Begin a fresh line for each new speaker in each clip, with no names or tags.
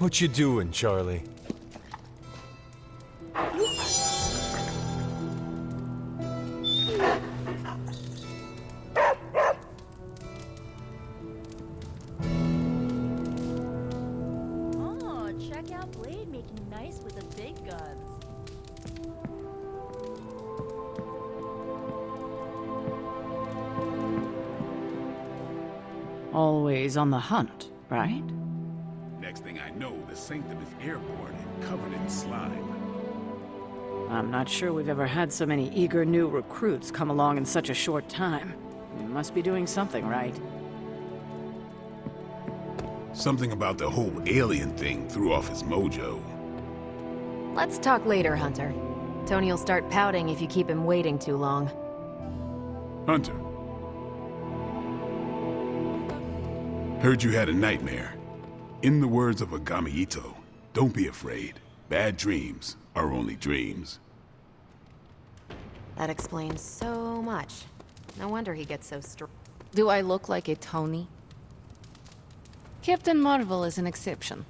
What you doing, Charlie?
Oh, check out Blade making nice with the big guns.
Always on the hunt, right?
Next thing I know, the Sanctum is airborne and covered in slime.
I'm not sure we've ever had so many eager new recruits come along in such a short time. We must be doing something right.
Something about the whole alien thing threw off his mojo.
Let's talk later, Hunter. Tony'll start pouting if you keep him waiting too long.
Hunter. Heard you had a nightmare. In the words of Agami Ito, don't be afraid. Bad dreams are only dreams.
That explains so much. No wonder he gets so
Do I look like a Tony? Captain Marvel is an exception.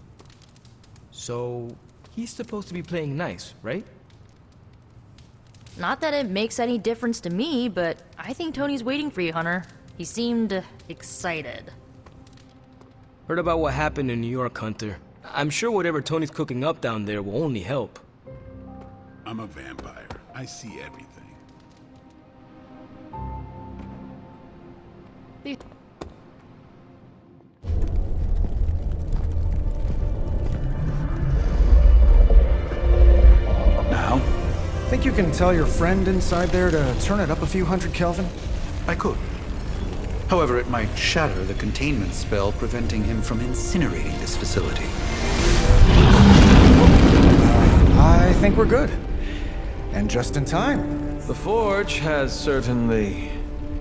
So, he's supposed to be playing nice, right?
Not that it makes any difference to me, but I think Tony's waiting for you, Hunter. He seemed excited.
Heard about what happened in New York, Hunter. I'm sure whatever Tony's cooking up down there will only help.
I'm a vampire. I see everything.
Now?
Think you can tell your friend inside there to turn it up a few hundred Kelvin?
I could. However, it might shatter the containment spell preventing him from incinerating this facility.
I think we're good. And just in time.
The Forge has certainly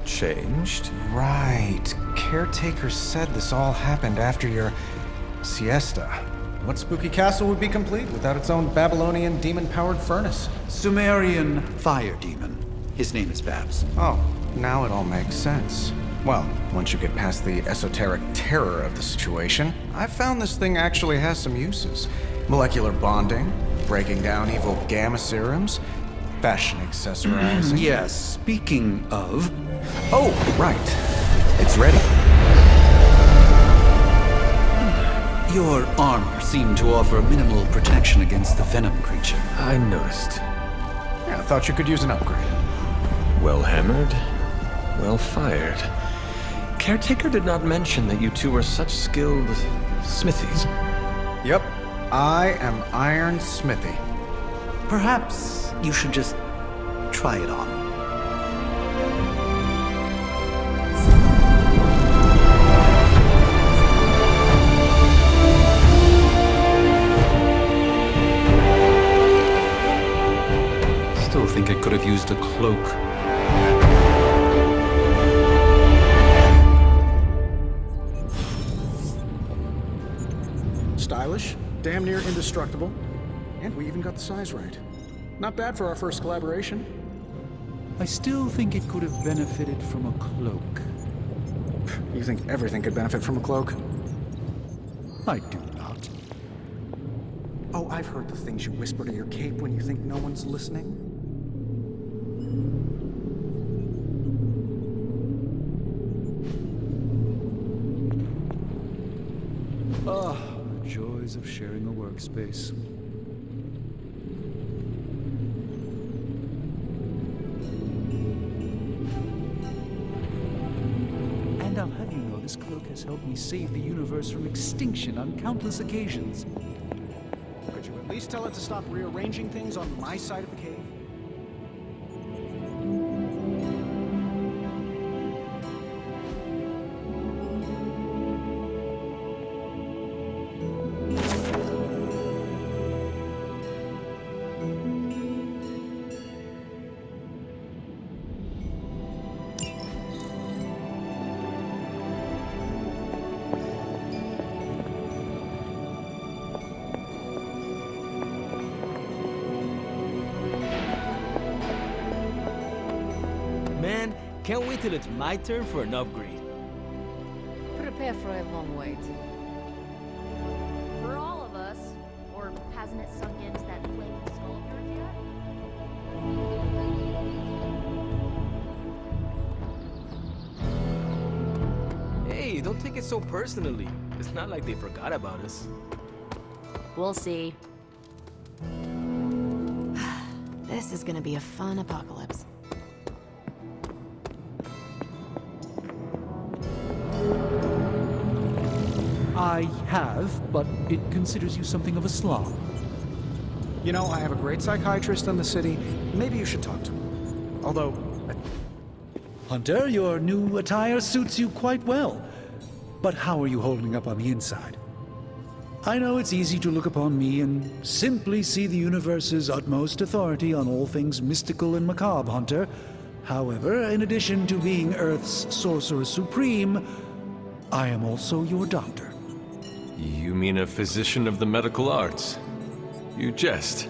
changed.
Right. Caretaker said this all happened after your siesta. What spooky castle would be complete without its own Babylonian demon-powered furnace?
Sumerian fire demon. His name is Babs.
Oh, now it all makes sense. Well, once you get past the esoteric terror of the situation, I've found this thing actually has some uses. Molecular bonding, breaking down evil gamma serums, fashion accessorizing.
Yes, speaking of...
Oh, right. It's ready.
Your armor seemed to offer minimal protection against the venom creature.
I noticed.
Yeah, I thought you could use an upgrade.
Well hammered, well fired. Caretaker did not mention that you two were such skilled smithies.
Yep, I am Iron Smithy.
Perhaps you should just try it on. Still think I could have used a cloak.
Stylish, damn near indestructible, and we even got the size right. Not bad for our first collaboration.
I still think it could have benefited from a cloak.
You think everything could benefit from a cloak?
I do not.
Oh, I've heard the things you whisper to your cape when you think no one's listening.
Ah, the joys of sharing a workspace. And I'll have you know this cloak has helped me save the universe from extinction on countless occasions.
Could you at least tell it to stop rearranging things on my side of the cave?
Man, can't wait till it's my turn for an upgrade.
Prepare for a long wait.
For all of us. Hasn't it sunk into that flaming skull of yours yet?
Hey, don't take it so personally. It's not like they forgot about us.
We'll see.
This is gonna be a fun apocalypse.
I have, but it considers you something of a slob.
You know, I have a great psychiatrist in the city. Maybe you should talk to him. Although,
Hunter, your new attire suits you quite well. But how are you holding up on the inside? I know it's easy to look upon me and simply see the universe's utmost authority on all things mystical and macabre, Hunter. However, in addition to being Earth's sorcerer supreme, I am also your doctor.
You mean a physician of the medical arts? You jest.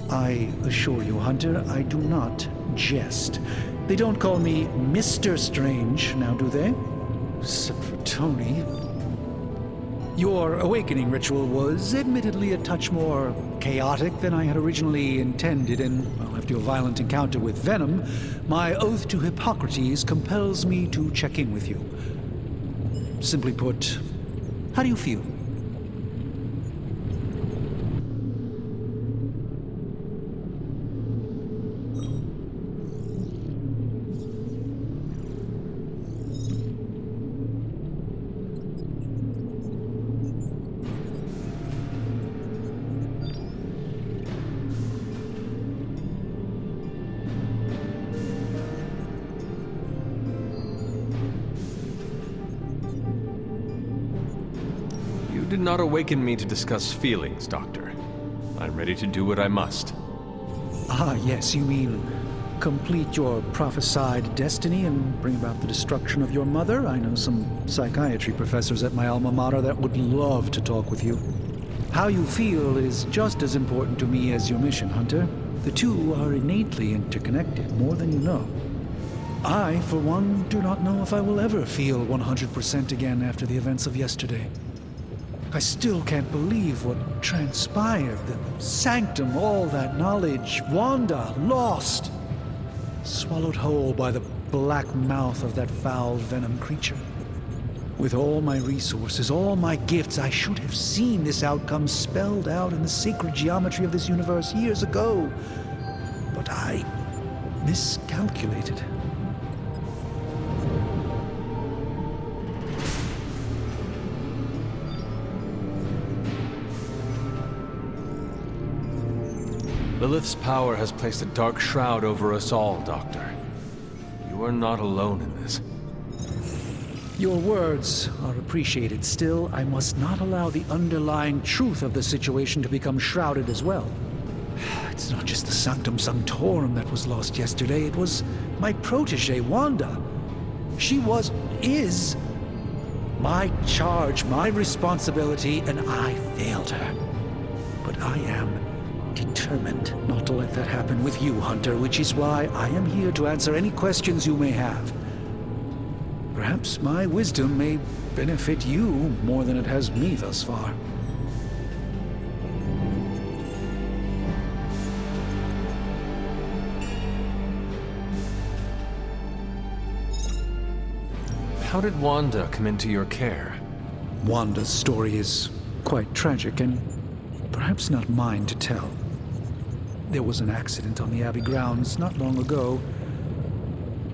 I assure you, Hunter, I do not jest. They don't call me Mr. Strange, now do they? Except for Tony. Your awakening ritual was admittedly a touch more chaotic than I had originally intended, and well, after your violent encounter with Venom, my oath to Hippocrates compels me to check in with you. Simply put, how do you feel?
You did not awaken me to discuss feelings, Doctor. I'm ready to do what I must.
Ah, yes, you mean complete your prophesied destiny and bring about the destruction of your mother? I know some psychiatry professors at my alma mater that would love to talk with you. How you feel is just as important to me as your mission, Hunter. The two are innately interconnected, more than you know. I, for one, do not know if I will ever feel 100% again after the events of yesterday. I still can't believe what transpired. The sanctum, all that knowledge, Wanda, lost. Swallowed whole by the black mouth of that foul venom creature. With all my resources, all my gifts, I should have seen this outcome spelled out in the sacred geometry of this universe years ago. But I miscalculated.
Lilith's power has placed a dark shroud over us all, Doctor. You are not alone in this.
Your words are appreciated. Still, I must not allow the underlying truth of the situation to become shrouded as well. It's not just the Sanctum Sanctorum that was lost yesterday. It was my protege, Wanda. She is my charge, my responsibility, and I failed her. But I am determined not to let that happen with you, Hunter, which is why I am here to answer any questions you may have. Perhaps my wisdom may benefit you more than it has me thus far.
How did Wanda come into your care?
Wanda's story is quite tragic and perhaps not mine to tell. There was an accident on the Abbey grounds not long ago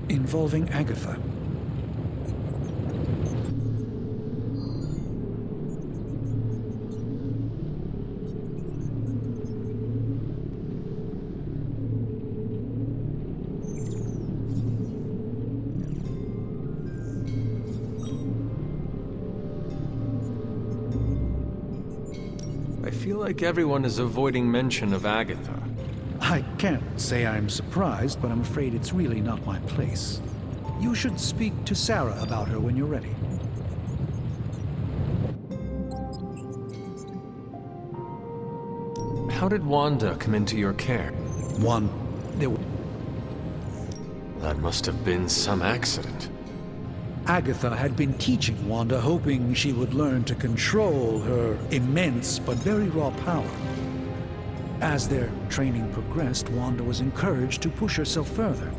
involving Agatha.
I feel like everyone is avoiding mention of Agatha.
I can't say I'm surprised, but I'm afraid it's really not my place. You should speak to Sarah about her when you're ready.
How did Wanda come into your care?
There
That must have been some accident.
Agatha had been teaching Wanda, hoping she would learn to control her immense but very raw power. As their training progressed, Wanda was encouraged to push herself further.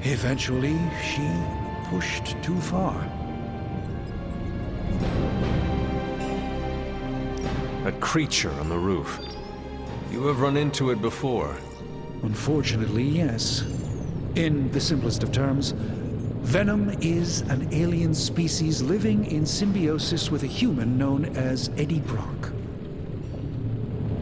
Eventually, she pushed too far.
A creature on the roof. You have run into it before.
Unfortunately, yes. In the simplest of terms, Venom is an alien species living in symbiosis with a human known as Eddie Brock.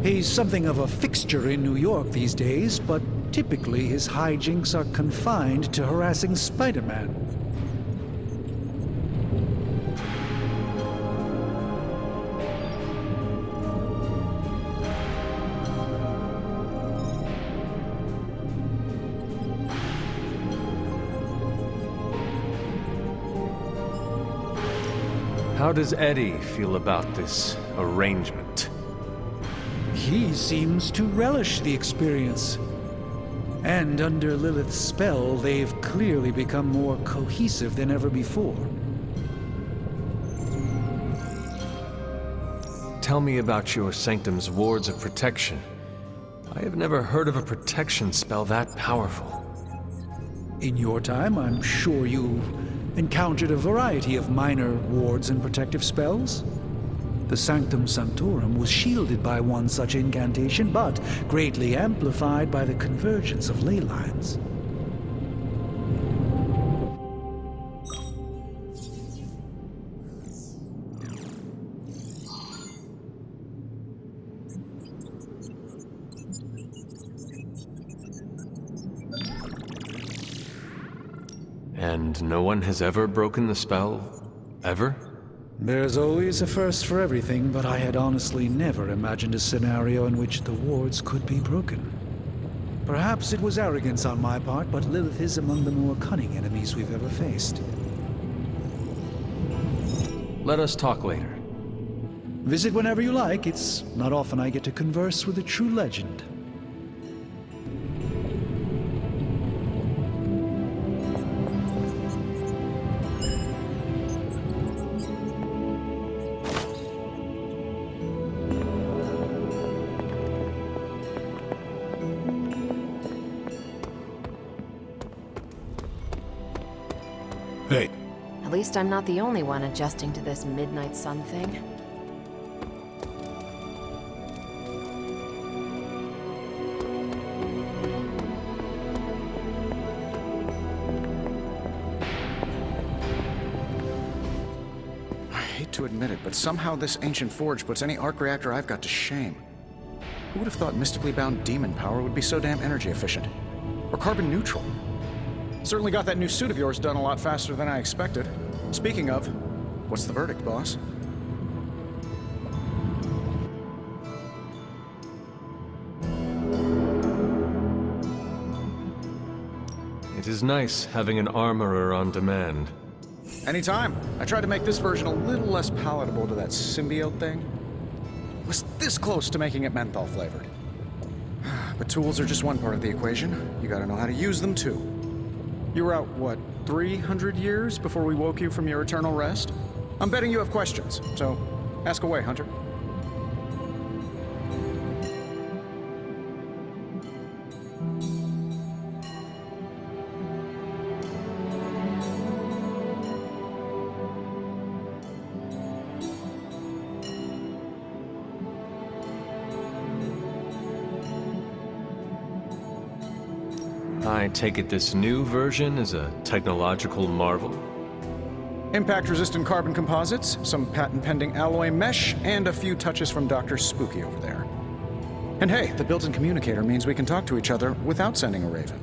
He's something of a fixture in New York these days, but typically his hijinks are confined to harassing Spider-Man.
How does Eddie feel about this arrangement?
He seems to relish the experience. And under Lilith's spell, they've clearly become more cohesive than ever before.
Tell me about your Sanctum's wards of protection. I have never heard of a protection spell that powerful.
In your time, I'm sure you've encountered a variety of minor wards and protective spells. The Sanctum Sanctorum was shielded by one such incantation, but greatly amplified by the convergence of ley lines.
And no one has ever broken the spell? Ever?
There's always a first for everything, but I had honestly never imagined a scenario in which the wards could be broken. Perhaps it was arrogance on my part, but Lilith is among the more cunning enemies we've ever faced.
Let us talk later.
Visit whenever you like. It's not often I get to converse with a true legend.
Hey,
At least I'm not the only one adjusting to this midnight sun thing.
I hate to admit it, but somehow this ancient forge puts any arc reactor I've got to shame. Who would have thought mystically bound demon power would be so damn energy efficient? Or carbon neutral? Certainly got that new suit of yours done a lot faster than I expected. Speaking of, what's the verdict, boss?
It is nice having an armorer on demand.
Anytime. I tried to make this version a little less palatable to that symbiote thing. Was this close to making it menthol flavored. But tools are just one part of the equation. You gotta know how to use them too. You were out, what, 300 years before we woke you from your eternal rest? I'm betting you have questions, so ask away, Hunter.
I take it this new version is a technological marvel?
Impact-resistant carbon composites, some patent-pending alloy mesh, and a few touches from Dr. Spooky over there. And hey, the built-in communicator means we can talk to each other without sending a raven.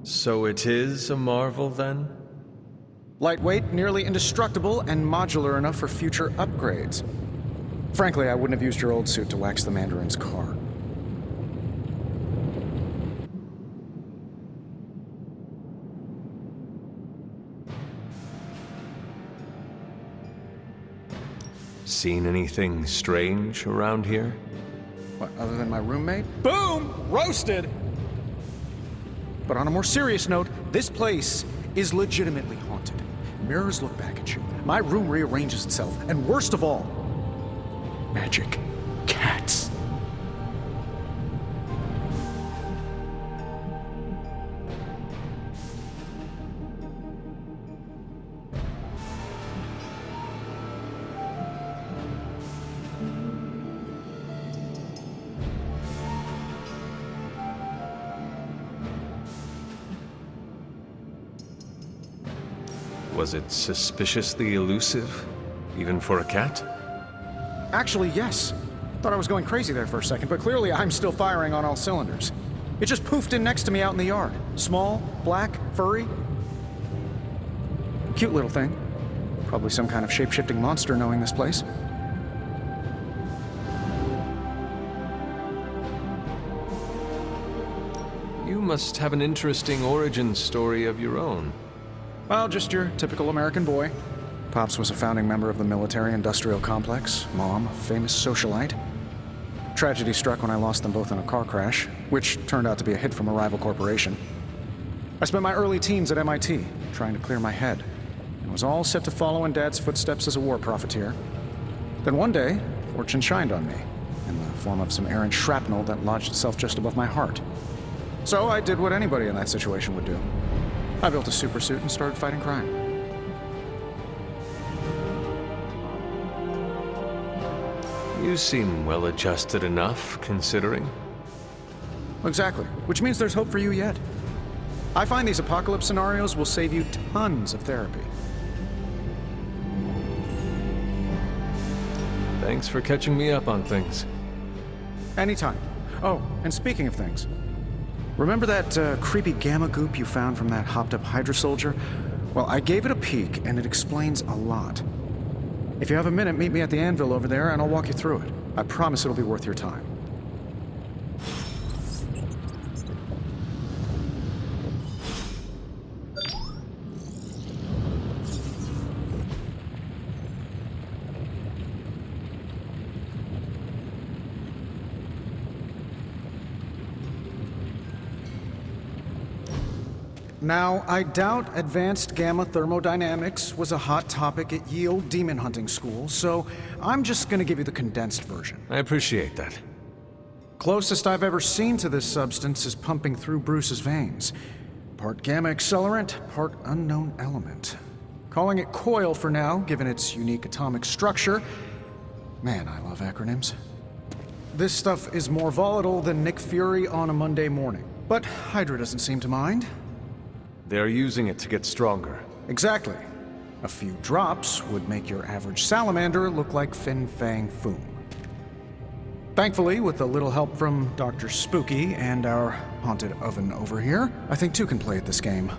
So it is a marvel, then?
Lightweight, nearly indestructible, and modular enough for future upgrades. Frankly, I wouldn't have used your old suit to wax the Mandarin's car.
Seen anything strange around here?
What, other than my roommate? Boom! Roasted! But on a more serious note, this place is legitimately haunted. Mirrors look back at you. My room rearranges itself. And worst of all, magic cats.
Was it suspiciously elusive, even for a cat?
Actually, yes. Thought I was going crazy there for a second, but clearly I'm still firing on all cylinders. It just poofed in next to me out in the yard. Small, black, furry. Cute little thing. Probably some kind of shape-shifting monster knowing this place.
You must have an interesting origin story of your own.
Well, just your typical American boy. Pops was a founding member of the military-industrial complex. Mom, a famous socialite. Tragedy struck when I lost them both in a car crash, which turned out to be a hit from a rival corporation. I spent my early teens at MIT, trying to clear my head, and was all set to follow in Dad's footsteps as a war profiteer. Then one day, fortune shined on me, in the form of some errant shrapnel that lodged itself just above my heart. So I did what anybody in that situation would do. I built a supersuit and started fighting crime.
You seem well-adjusted enough, considering.
Exactly, which means there's hope for you yet. I find these apocalypse scenarios will save you tons of therapy.
Thanks for catching me up on things.
Anytime. Oh, and speaking of things, remember that creepy gamma goop you found from that hopped-up Hydra soldier? Well, I gave it a peek, and it explains a lot. If you have a minute, meet me at the anvil over there, and I'll walk you through it. I promise it'll be worth your time. Now, I doubt advanced gamma thermodynamics was a hot topic at Yield Demon Hunting School, so I'm just gonna give you the condensed version.
I appreciate that.
Closest I've ever seen to this substance is pumping through Bruce's veins. Part gamma accelerant, part unknown element. Calling it coil for now, given its unique atomic structure. Man, I love acronyms. This stuff is more volatile than Nick Fury on a Monday morning. But Hydra doesn't seem to mind.
They're using it to get stronger.
Exactly. A few drops would make your average salamander look like Fin Fang Foom. Thankfully, with a little help from Dr. Spooky and our haunted oven over here, I think two can play at this game.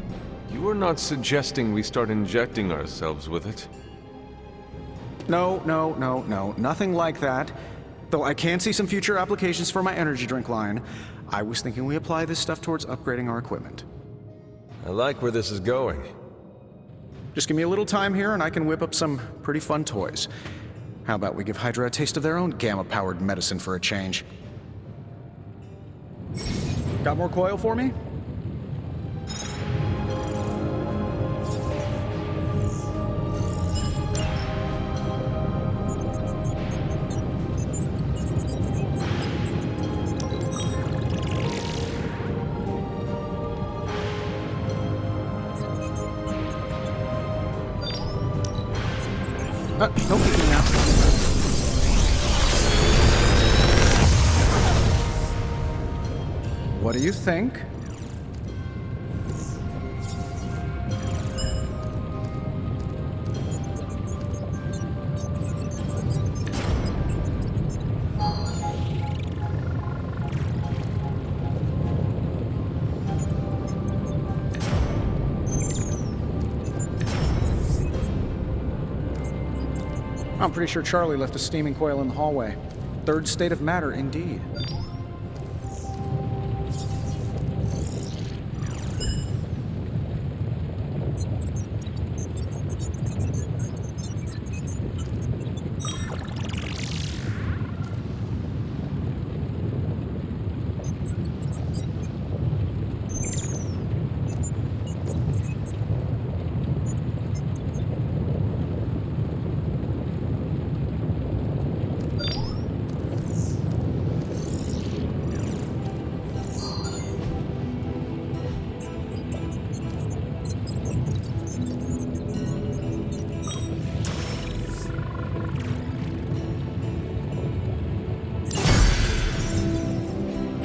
You are not suggesting we start injecting ourselves with it?
No, nothing like that. Though I can see some future applications for my energy drink line. I was thinking we apply this stuff towards upgrading our equipment.
I like where this is going.
Just give me a little time here and I can whip up some pretty fun toys. How about we give Hydra a taste of their own gamma-powered medicine for a change? Got more coil for me? No peeking now. What do you think? I'm pretty sure Charlie left a steaming coil in the hallway. Third state of matter, indeed.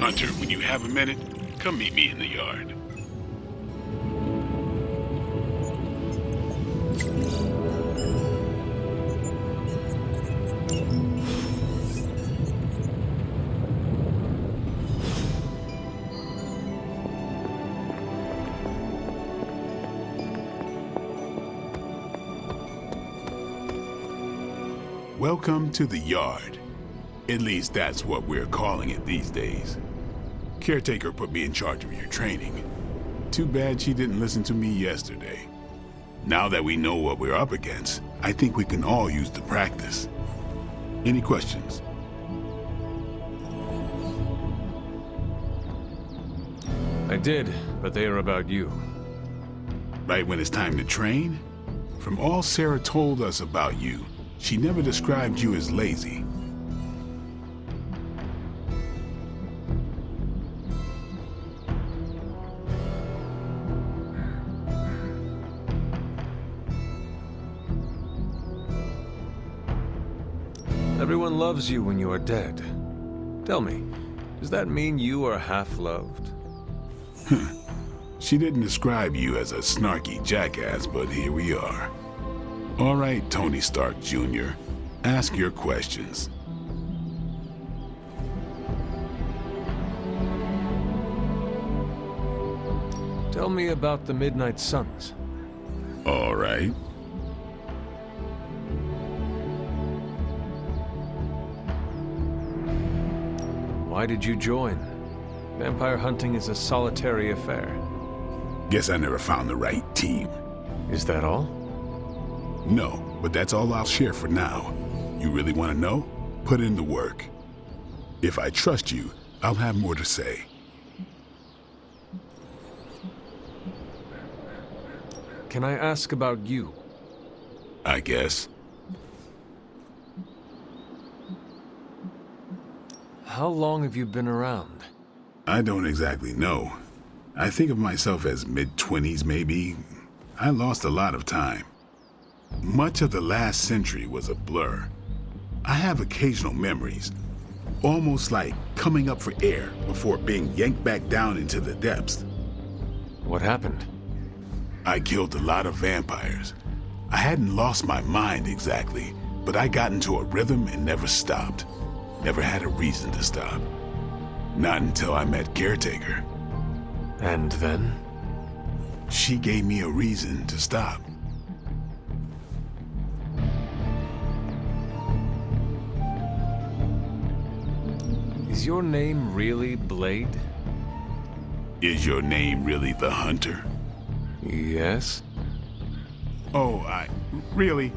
Hunter, when you have a minute, come meet me in the yard. Welcome to the yard. At least that's what we're calling it these days. Caretaker put me in charge of your training. Too bad she didn't listen to me yesterday. Now that we know what we're up against, I think we can all use the practice. Any questions?
I did, but they are about you.
Right when it's time to train? From all Sarah told us about you, she never described you as lazy.
Everyone loves you when you are dead. Tell me, does that mean you are half-loved?
She didn't describe you as a snarky jackass, but here we are. All right, Tony Stark Jr., ask your questions.
Tell me about the Midnight Suns.
All right.
Why did you join? Vampire hunting is a solitary affair.
Guess I never found the right team.
Is that all?
No, but that's all I'll share for now. You really want to know? Put in the work. If I trust you, I'll have more to say.
Can I ask about you?
I guess.
How long have you been around?
I don't exactly know. I think of myself as mid-20s, maybe. I lost a lot of time. Much of the last century was a blur. I have occasional memories, almost like coming up for air before being yanked back down into the depths.
What happened?
I killed a lot of vampires. I hadn't lost my mind exactly, but I got into a rhythm and never stopped. Never had a reason to stop. Not until I met Caretaker.
And then?
She gave me a reason to stop.
Is your name really Blade?
Is your name really the Hunter?
Yes.
Oh, really?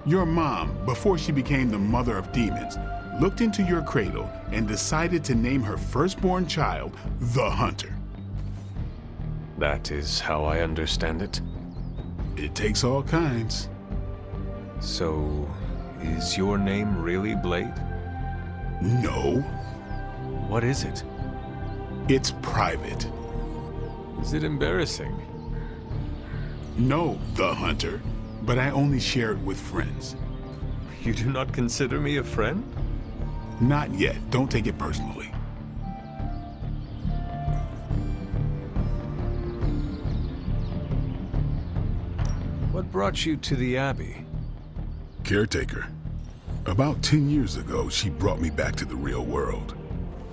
Your mom, before she became the mother of demons, looked into your cradle and decided to name her firstborn child the Hunter.
That is how I understand it.
It takes all kinds.
So, is your name really Blade?
No.
What is it?
It's private.
Is it embarrassing?
No, the Hunter, but I only share it with friends.
You do not consider me a friend?
Not yet. Don't take it personally.
What brought you to the Abbey?
Caretaker. About 10 years ago, she brought me back to the real world.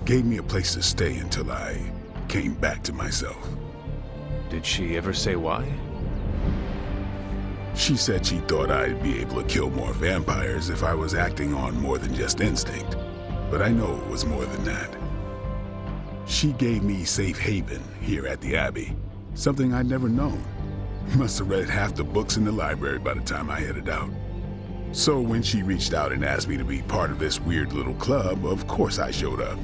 Gave me a place to stay until I came back to myself.
Did she ever say why?
She said she thought I'd be able to kill more vampires if I was acting on more than just instinct. But I know it was more than that. She gave me safe haven here at the Abbey, something I'd never known. Must have read half the books in the library by the time I headed out. So when she reached out and asked me to be part of this weird little club, of course I showed up.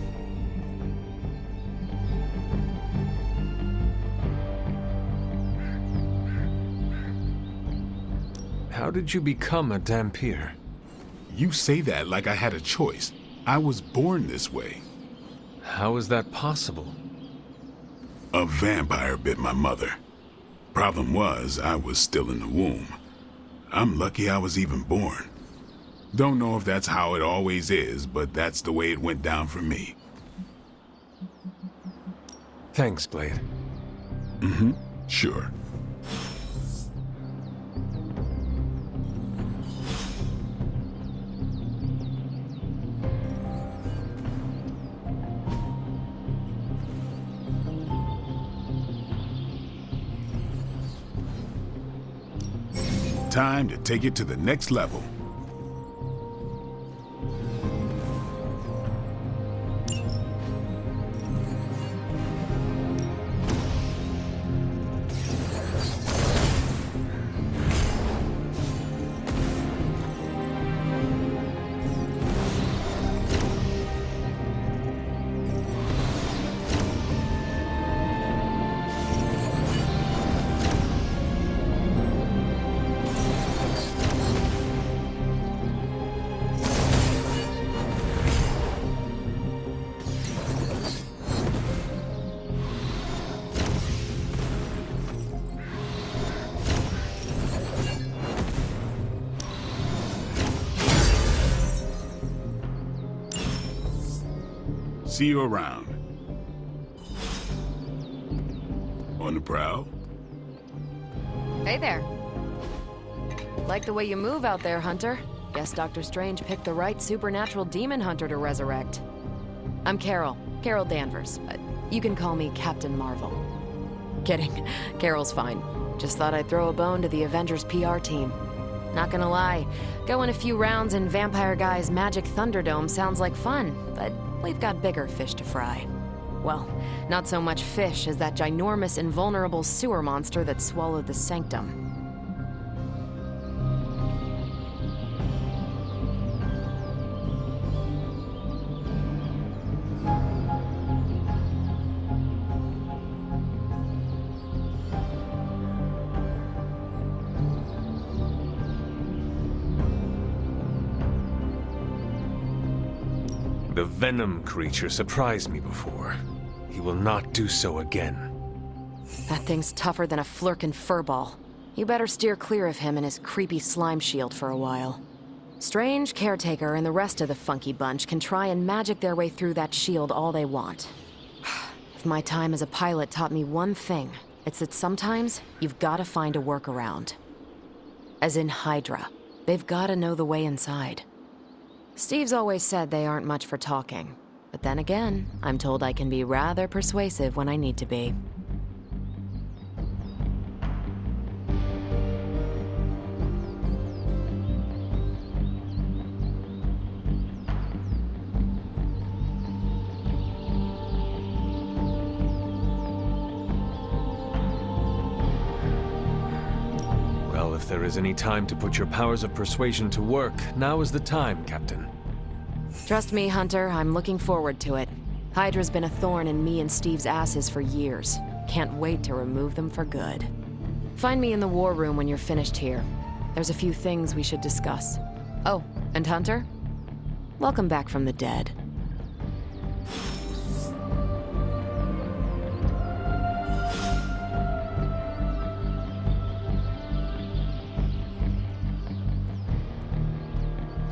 How did you become a Dhampir?
You say that like I had a choice. I was born this way.
How is that possible?
A vampire bit my mother. Problem was, I was still in the womb. I'm lucky I was even born. Don't know if that's how it always is, but that's the way it went down for me.
Thanks, Blade.
Sure. Time to take it to the next level. See you around. On the prowl?
Hey there. Like the way you move out there, Hunter. Guess Dr. Strange picked the right supernatural demon hunter to resurrect. I'm Carol Danvers, but you can call me Captain Marvel. Kidding, Carol's fine. Just thought I'd throw a bone to the Avengers PR team. Not gonna lie, going a few rounds in Vampire Guy's Magic Thunderdome sounds like fun, but we've got bigger fish to fry. Well, not so much fish as that ginormous invulnerable sewer monster that swallowed the Sanctum.
The venom creature surprised me before. He will not do so again.
That thing's tougher than a flirkin' furball. You better steer clear of him and his creepy slime shield for a while. Strange, Caretaker, and the rest of the funky bunch can try and magic their way through that shield all they want. If my time as a pilot taught me one thing, it's that sometimes you've gotta find a workaround. As in Hydra. They've gotta know the way inside. Steve's always said they aren't much for talking. But then again, I'm told I can be rather persuasive when I need to be.
Well, if there is any time to put your powers of persuasion to work, now is the time, Captain.
Trust me, Hunter, I'm looking forward to it. Hydra's been a thorn in me and Steve's asses for years. Can't wait to remove them for good. Find me in the war room when you're finished here. There's a few things we should discuss. Oh, and Hunter? Welcome back from the dead.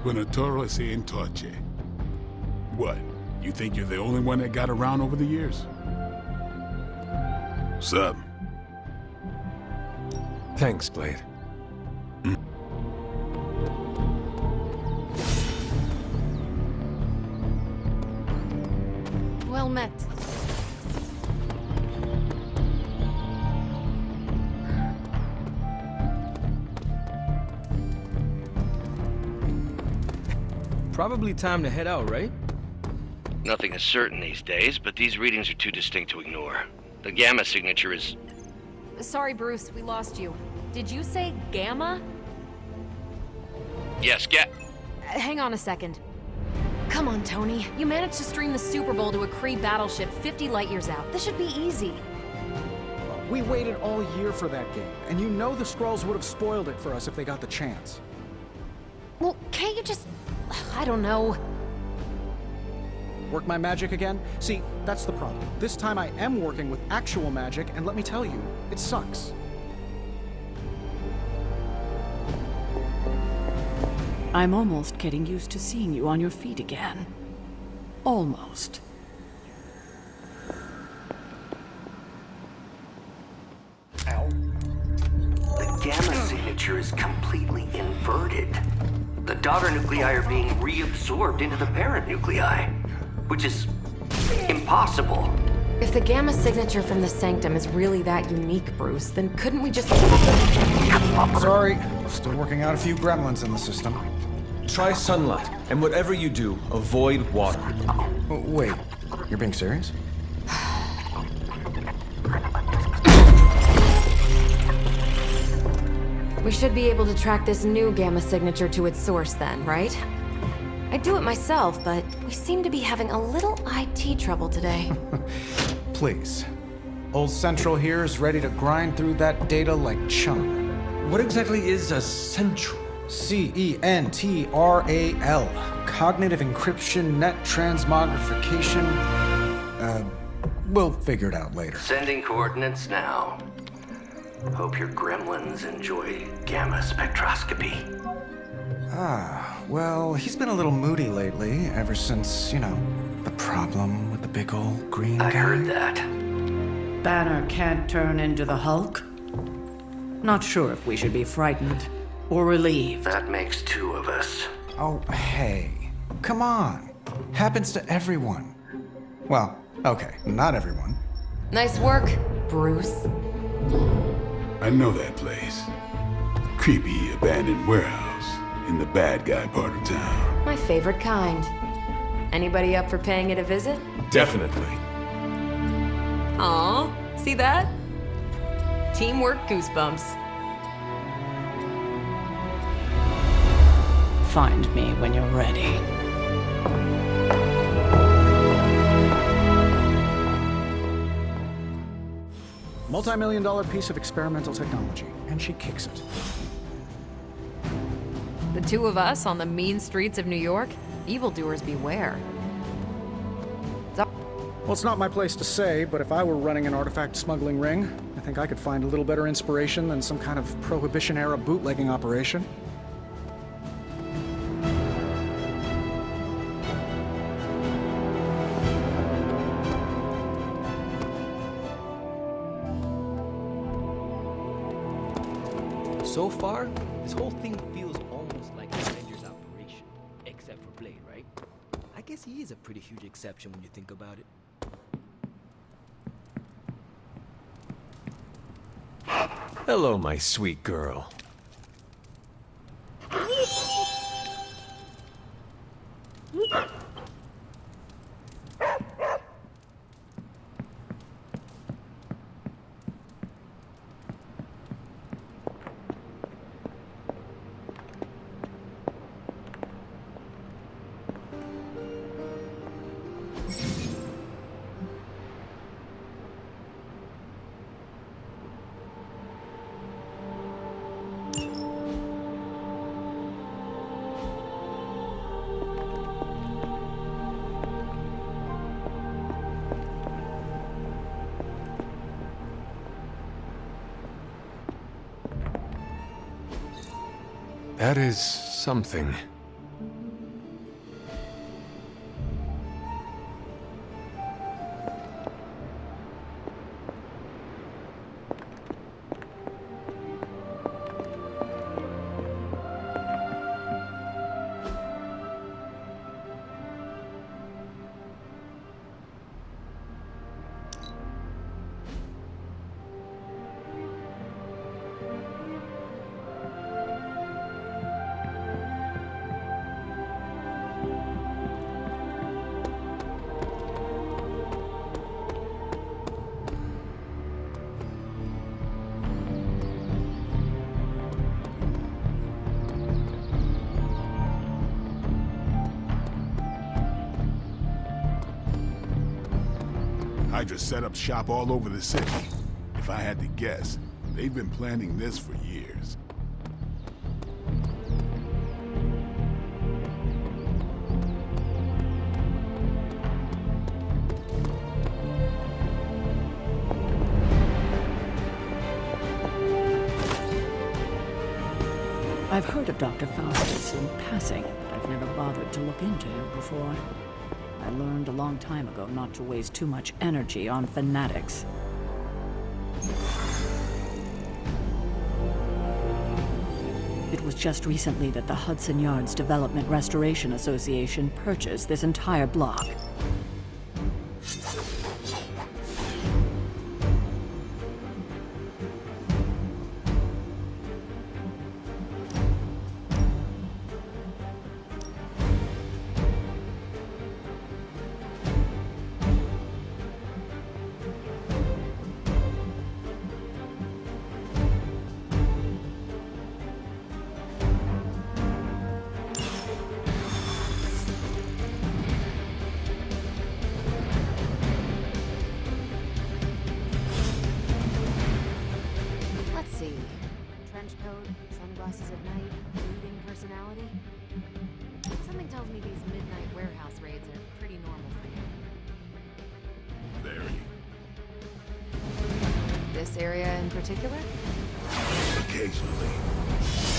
Buonatore se in torce. What? You think you're the only one that got around over the years? What's up?
Thanks, Blade.
Well met.
Probably time to head out, right?
Nothing is certain these days, but these readings are too distinct to ignore. The gamma signature is...
Sorry, Bruce, we lost you. Did you say Gamma?
Yes,
Hang on a second. Come on, Tony. You managed to stream the Super Bowl to a Kree battleship 50 light years out. This should be easy.
We waited all year for that game, and you know the Skrulls would have spoiled it for us if they got the chance.
Well, can't you just... I don't know.
Work my magic again? See, that's the problem. This time I am working with actual magic, and let me tell you, it sucks.
I'm almost getting used to seeing you on your feet again. Almost.
signature is completely inverted. The daughter nuclei are being reabsorbed into the parent nuclei, which is impossible.
If the gamma signature from the sanctum is really that unique, Bruce, then couldn't we just...
Sorry, still working out a few gremlins in the system.
Try sunlight, and whatever you do, avoid water.
Oh, wait, you're being serious?
We should be able to track this new gamma signature to its source then, right? I'd do it myself, but we seem to be having a little IT trouble today.
Please. Old Central here is ready to grind through that data like chum.
What exactly is a central?
CENTRAL. Cognitive encryption, net transmogrification. We'll figure it out later.
Sending coordinates now. Hope your gremlins enjoy gamma spectroscopy.
Well, he's been a little moody lately, ever since, the problem with the big old green guy.
I heard that.
Banner can't turn into the Hulk? Not sure if we should be frightened or relieved.
That makes two of us.
Oh, hey. Come on. Happens to everyone. Well, okay, not everyone.
Nice work, Bruce.
I know that place. Creepy abandoned warehouse in the bad guy part of town.
My favorite kind. Anybody up for paying it a visit?
Definitely.
Aw, see that? Teamwork goosebumps.
Find me when you're ready.
Multi-million-dollar piece of experimental technology, and she kicks it.
The two of us on the mean streets of New York? Evildoers beware.
Well, it's not my place to say, but if I were running an artifact smuggling ring, I think I could find a little better inspiration than some kind of Prohibition-era bootlegging operation.
So far, this whole thing feels almost like an Avengers operation. Except for Blade, right? I guess he is a pretty huge exception when you think about it.
Hello, my sweet girl. That is something.
I just set up shop all over the city. If I had to guess, they've been planning this for years.
I've heard of Dr. Faustus in passing, but I've never bothered to look into him before. I learned a long time ago not to waste too much energy on fanatics. was just recently that the Hudson Yards Development Restoration Association purchased this entire block.
Let's see. Trench coat, sunglasses at night, brooding personality. Something tells me these midnight warehouse raids are pretty normal for you.
Very.
This area in particular?
Occasionally.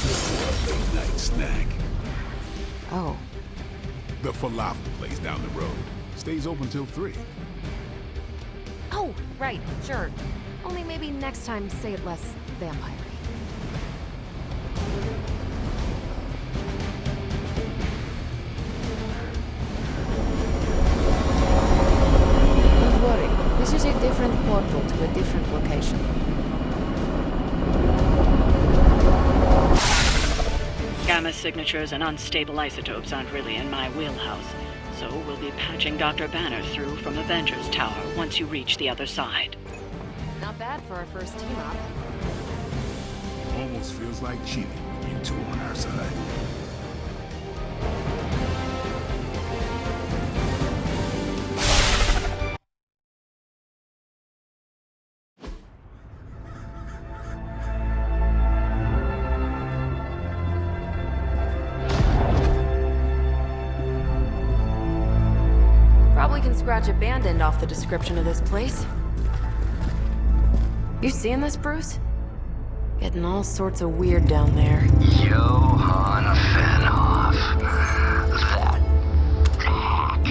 Good for a late night snack.
Oh.
The falafel place down the road. Stays open till 3.
Oh, right, sure. Only maybe next time say it less vampire-y.
Don't worry, this is a different portal to a different location.
Gamma signatures and unstable isotopes aren't really in my wheelhouse, so we'll be patching Dr. Banner through from Avengers Tower once you reach the other side.
Not bad for our first team-up.
Almost feels like cheating with you two on our side.
Probably can scratch abandoned off the description of this place. You seeing this, Bruce? Getting all sorts of weird down there.
Johann Fenhoff. That hack.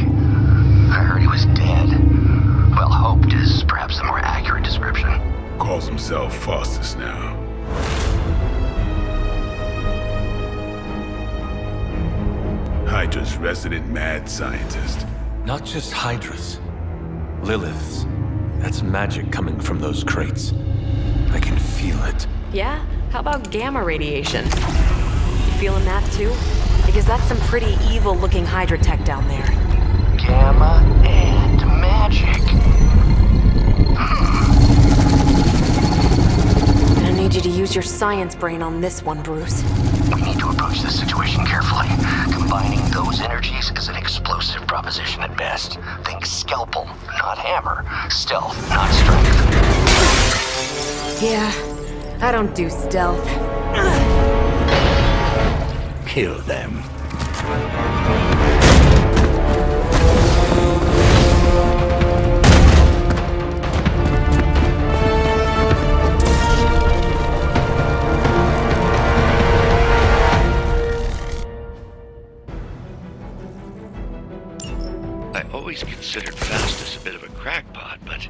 I heard he was dead. Well, hoped is perhaps the more accurate description.
Calls himself Faustus now. Hydra's resident mad scientist.
Not just Hydras. Liliths. That's magic coming from those crates. I can feel it.
Yeah? How about gamma radiation? You feeling that too? Because that's some pretty evil-looking Hydra tech down there.
Gamma and magic.
I need you to use your science brain on this one, Bruce.
We need to approach this situation carefully. Combining those energies is an explosive proposition at best. Think scalpel, not hammer. Stealth, not strength.
Yeah, I don't do stealth.
Kill them.
I always considered Faustus a bit of a crackpot, but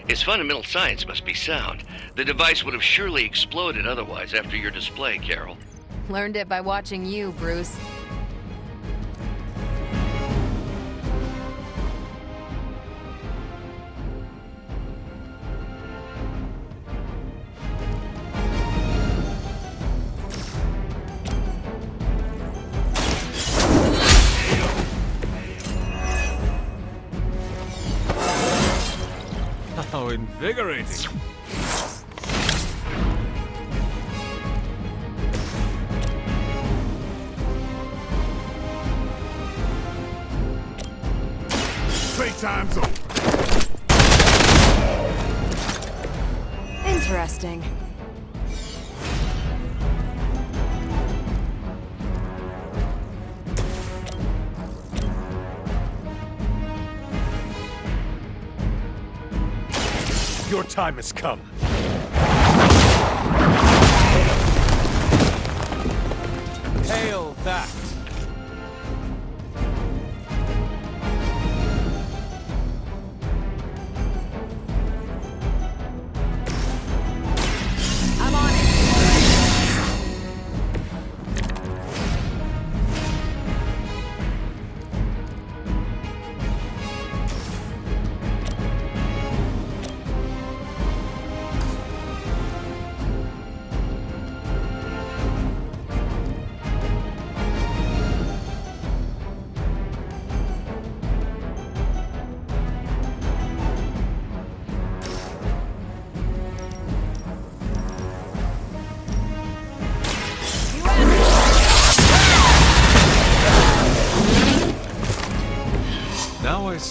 his fundamental science must be sound. The device would have surely exploded otherwise after your display, Carol.
Learned it by watching you, Bruce.
How invigorating.
Playtime's over.
Interesting.
Your time has come. Hail that!
I'm on it.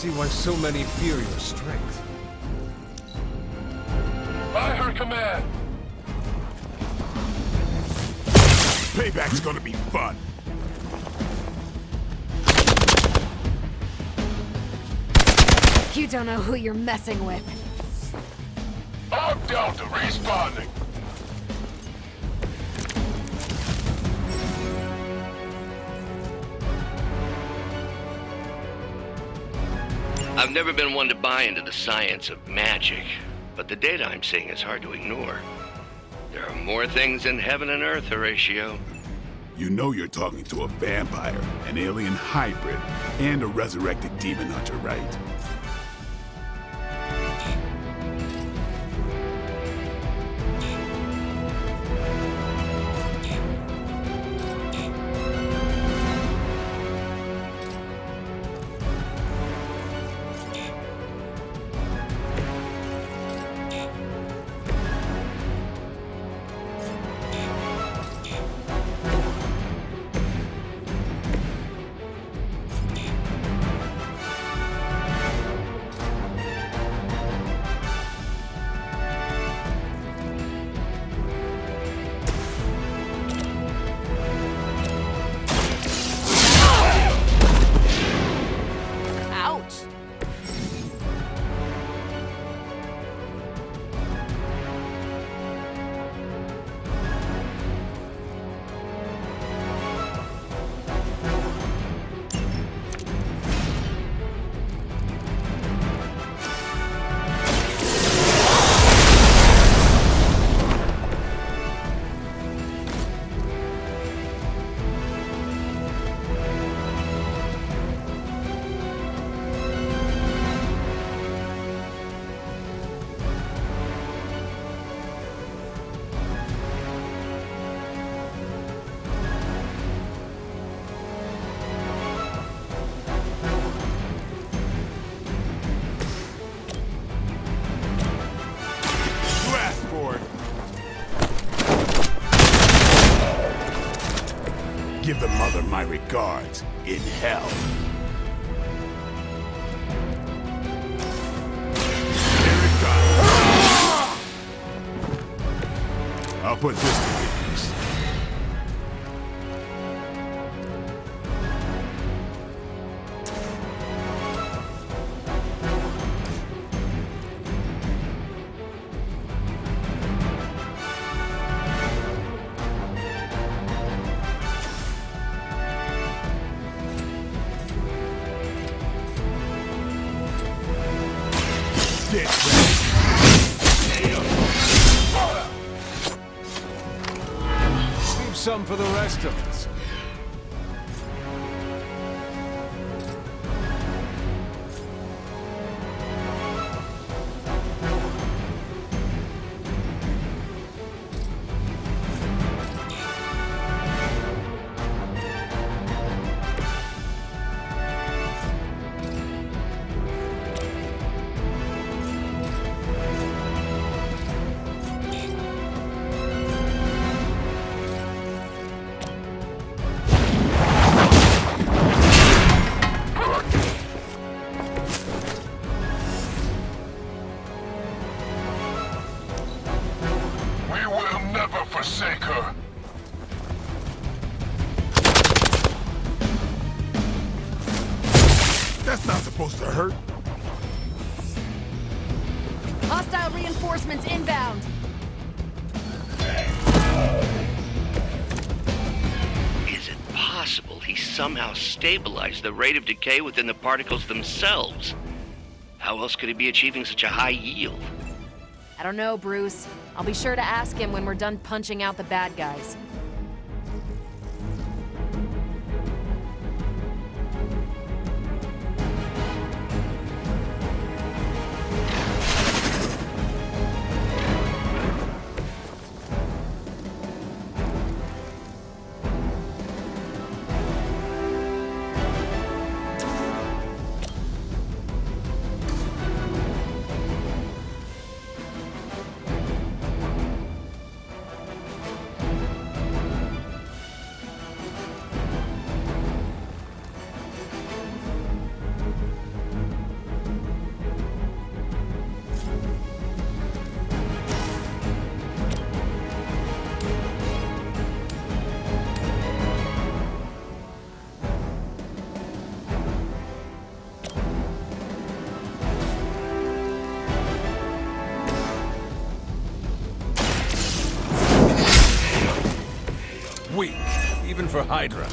see why so many fear your strength.
By her command! Payback's gonna be fun.
You don't know who you're messing with.
I'm Delta responding.
I've never been one to buy into the science of magic, but the data I'm seeing is hard to ignore. There are more things in heaven and earth, Horatio.
You know you're talking to a vampire, an alien hybrid, and a resurrected demon hunter, right? Give the mother my regards in hell. Here it comes. I'll put this to good use.
Leave some for the rest of us.
Forsake her. That's not supposed to hurt.
Hostile reinforcements inbound.
Is it possible he somehow stabilized the rate of decay within the particles themselves? How else could he be achieving such a high yield?
I don't know, Bruce. I'll be sure to ask him when we're done punching out the bad guys.
weak, even for Hydra.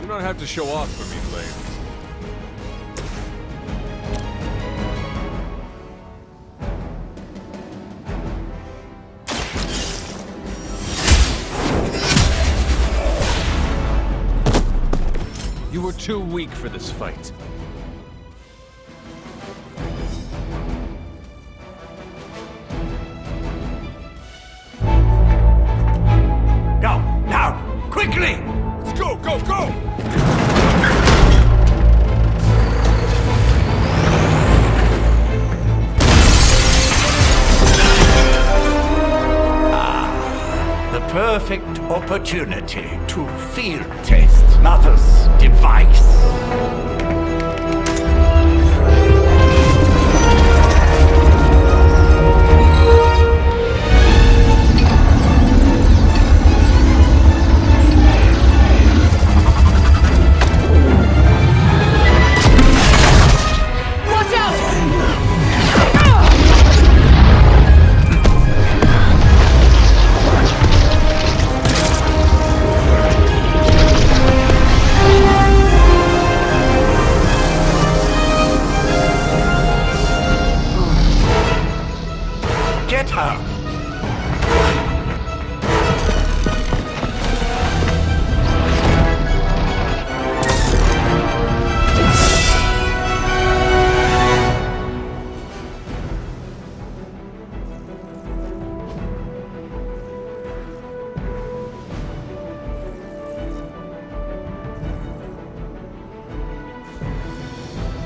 You don't have to show off for me, Blade. You were too weak for this fight.
Go! Now! Quickly!
Let's go, go, go!
The perfect opportunity to field test Mother's device.
Watch out!
Get her!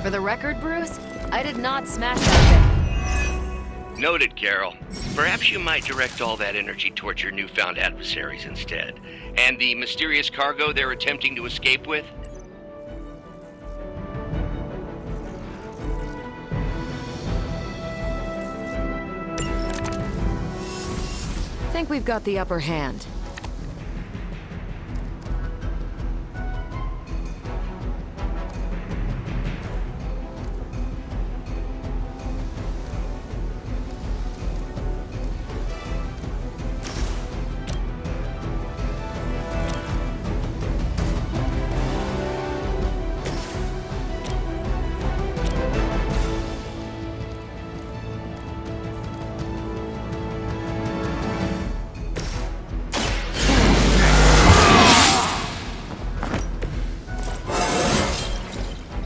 For the record, Bruce, I did not smash that thing.
Noted, Carol. Perhaps you might direct all that energy towards your newfound adversaries instead. And the mysterious cargo they're attempting to escape with?
Think we've got the upper hand.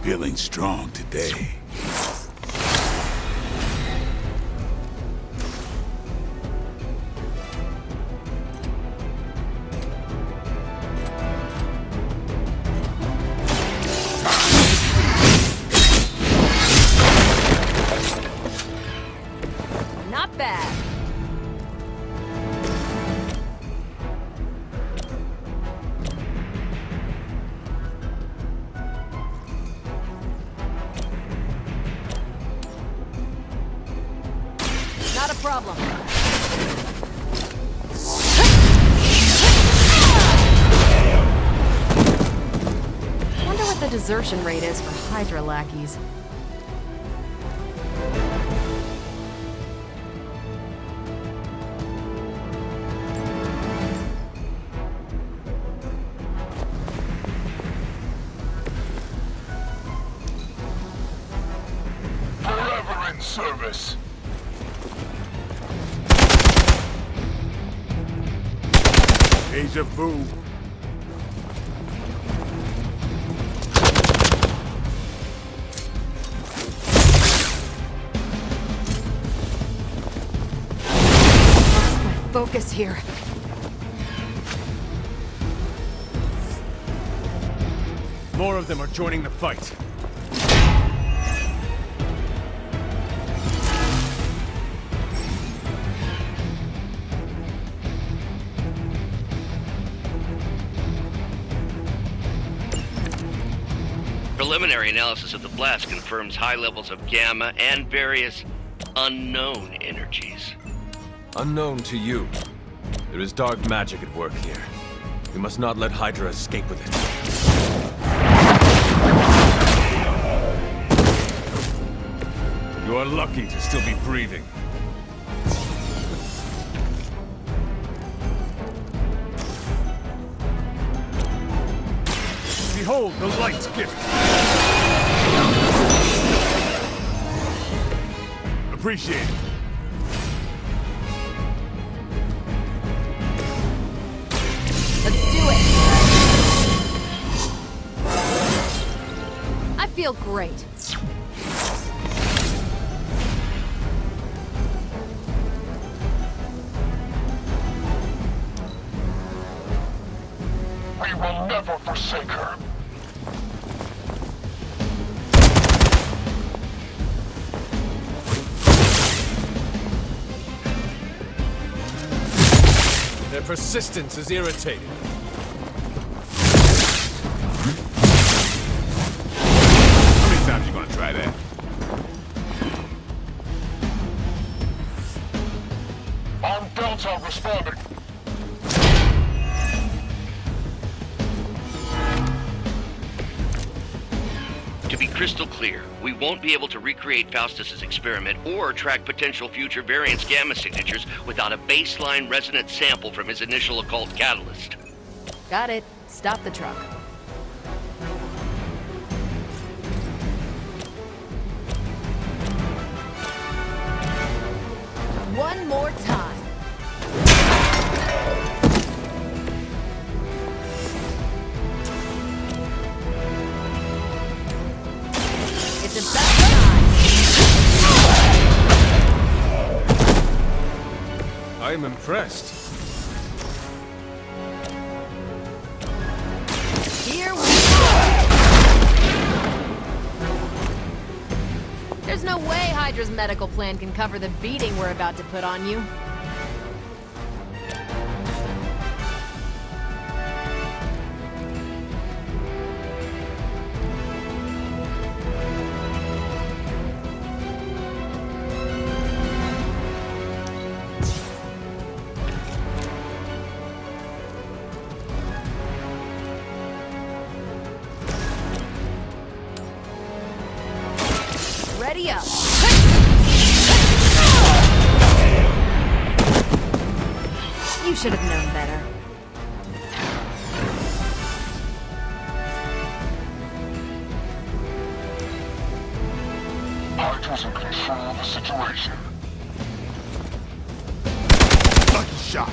Feeling strong today.
Not bad. Not a problem. Wonder what the desertion rate is for Hydra lackeys.
Forever in service. Deja vu.
Focus here.
More of them are joining the fight.
Preliminary analysis of the blast confirms high levels of gamma and various unknown energies.
Unknown to you, there is dark magic at work here. We must not let Hydra escape with it. You are lucky to still be breathing. Behold the light's gift. Appreciate it.
Let's do it! I feel great.
We will never forsake her.
Their persistence is irritating.
How many times you gonna try that?
On Delta responding.
To be crystal clear, we won't be able to recreate Faustus's experiment or track potential future variants' gamma signatures without a baseline resonance sample from his initial occult catalyst.
Got it. Stop the truck. One more time. It's about time.
I am impressed.
Here we go! There's no way Hydra's medical plan can cover the beating we're about to put on you. Ready up. You should have known better.
Hydra's in control of the situation.
Lucky shot.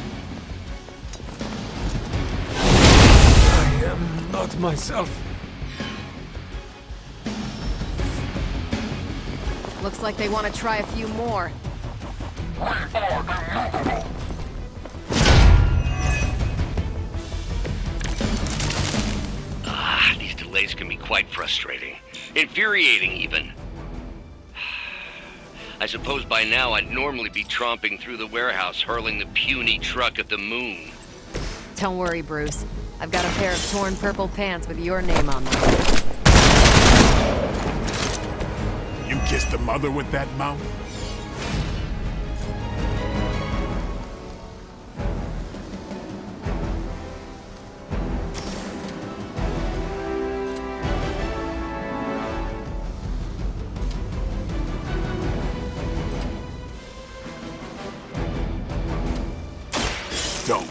I am not myself.
Looks like they want to try a few more.
We are immovable.
These delays can be quite frustrating. Infuriating, even. I suppose by now I'd normally be tromping through the warehouse hurling the puny truck at the moon.
Don't worry, Bruce. I've got a pair of torn purple pants with your name on them.
You kissed the mother with that mouth? Don't.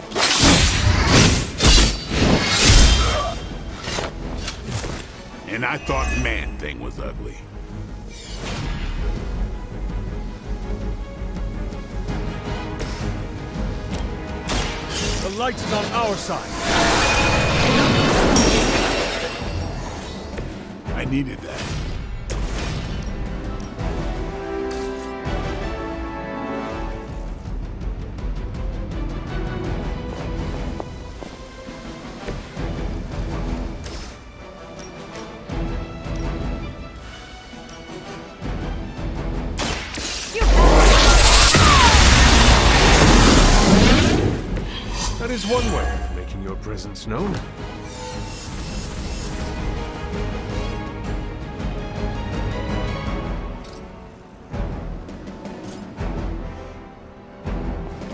And I thought Man-Thing was ugly.
The light is on our side.
I needed that.
That is one way of making your presence known.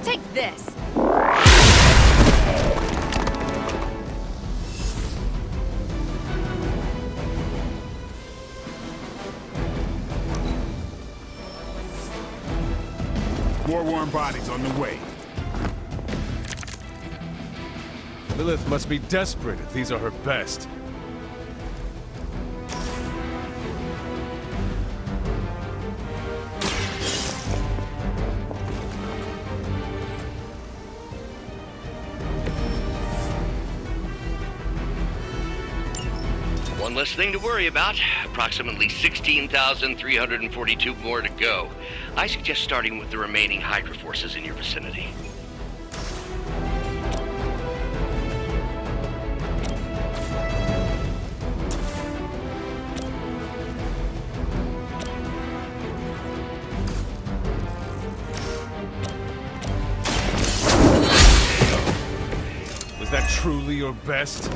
Take this!
Forewarn bodies on the way.
Lilith must be desperate if these are her best.
One less thing to worry about. Approximately 16,342 more to go. I suggest starting with the remaining Hydra forces in your vicinity.
Was that truly your best?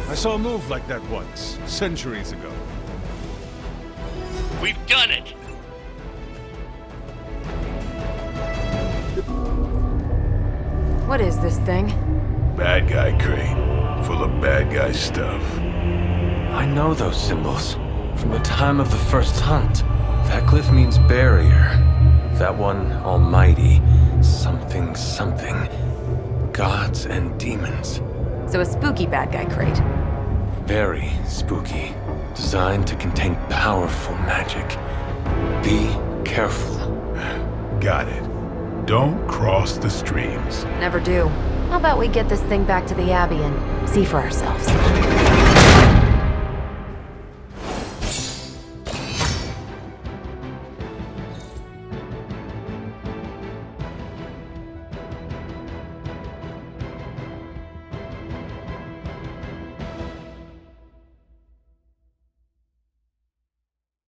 I saw a move like that once, centuries ago.
We've done it!
What is this thing?
Bad guy crate, full of bad guy stuff.
I know those symbols from the time of the first hunt. That glyph means barrier. That one, almighty. Something, something. Gods and demons.
So a spooky bad guy crate.
Very spooky. Designed to contain powerful magic. Be careful.
Got it. Don't cross the streams.
Never do. How about we get this thing back to the Abbey and see for ourselves?